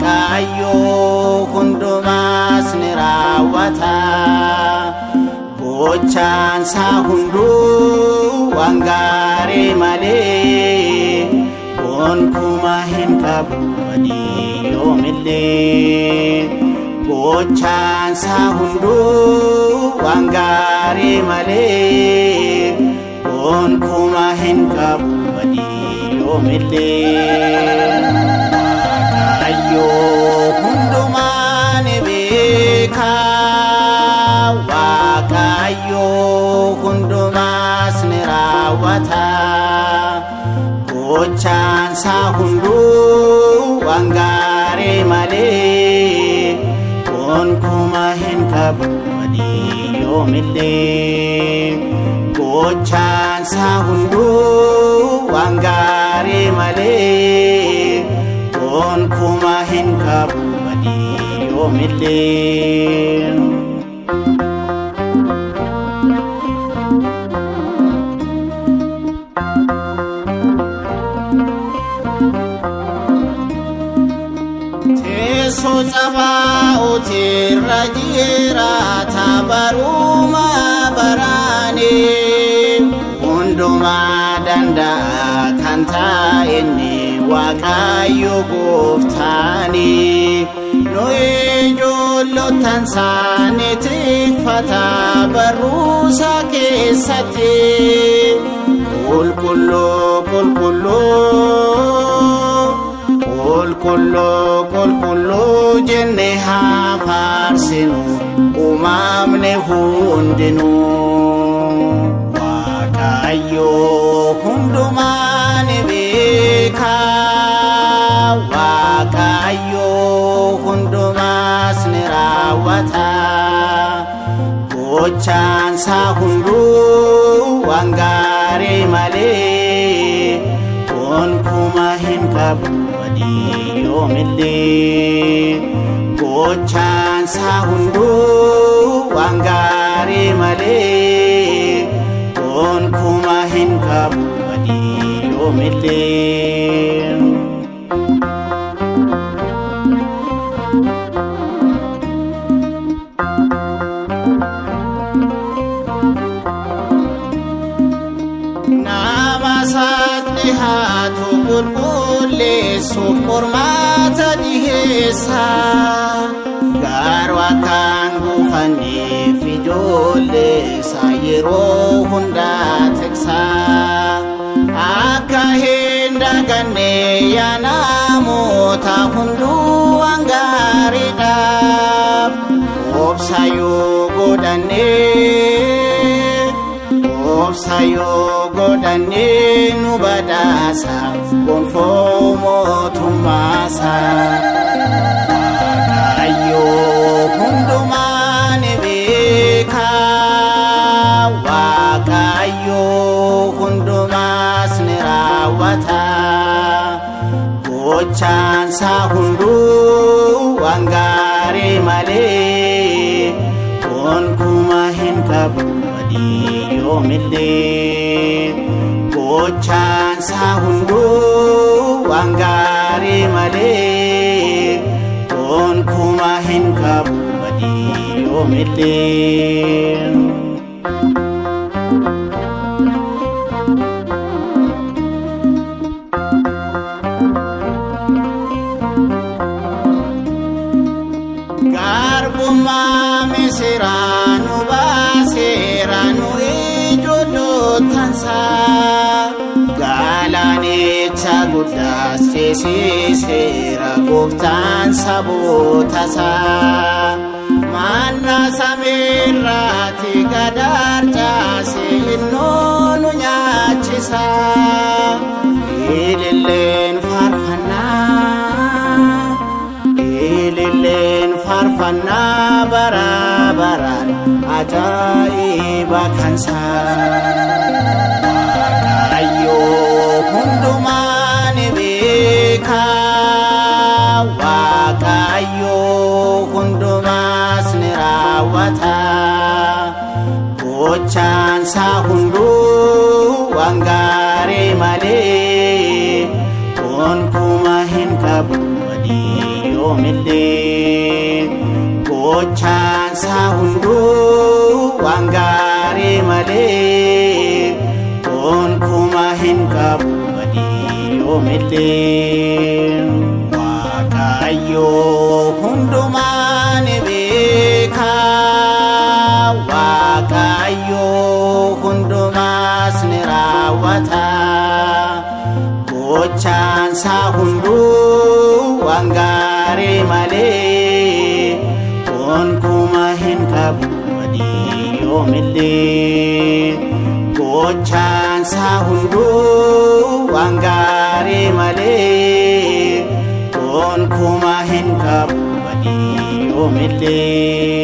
waaqayyo hundumaas ni raawwata gochaan isaa hunduu waan gaarii malee gonkumaa hin qabu badii yoomillee gochaan isaa hunduu waan gaarii malee gonkumaa hin qabu badii yoomillee waaqayyo hundumaa ni beeka waaqayyo hundumaas ni raawwata gochaan isaa hunduu waan gaarii malee gonkumaa hin qabu badii yoomillee gochaan isaa hunduu waan gaarii malee gonkumaa hin qabu badii yoomillee teessoo Tsabaa'ooti rajiyeera tabaruma baraane hundumaa danda'a kan taa'inni waaqayyo gooftaani nuyi ijoollottan isaanii tikfata barruusaa keessatti qulqulluu jenne haa faarsinu uumamne hundinuu waaqayyo hundumaa ni beeka waaqayyo hundumaas ni raawwata gochaan isaa hunduu waan gaarii malee gonkumaa hin qabu badii yoomillee gochaan isaa hunduu waan gaarii malee gonkumaa hin qabu badii yoomillee nama saaqni haatu qulqulleessuuf qormaata dhiheessa garuu akkaan guufanneef ijoolleessa yeroo hundaa tiksa akka hin daganne yaa namoota hunduu waan gaariidhaaf obsa yoo godhanne nu badhaasa gonfoo mootummaasa waaqayyo hundumaa ni beeka waaqayyo hundumaas ni raawwata gochaan isaa hunduu waan gaarii malee gonkumaa hin qabu badii yoomillee gochaan isaa hunduu waan gaarii malee gonkumaa hin qabu badii yoomillee garbummaa Misiraa nu baaseera nu ijoollottansaa galaanicha guddaas ceesiseera gooftaan sabootasaa manna samiirraati gad harcaase innoo nu nyaachisa ililleen faarfannaa bara baraan ajaa'iba kansaa waaqayyo hundumaa ni beeka waaqayyo hundumaas ni raawwata gochaan isaa hunduu waan gaarii malee gonkumaa hin qabu badii yoomillee gochaansaa hunduu waan gaarii malee gonkumaa hin qabu badii yoomillee. Waaqayyo hundumaa ni beeka, Waaqayyo hundumaas ni raawwata. Gochaansaa hunduu waan gaarii malee gonkumaa hin qabu badii yoomillee. Gochaansaa hunduu waan gaarii malee gonkumaa hin qabu badii yoomillee.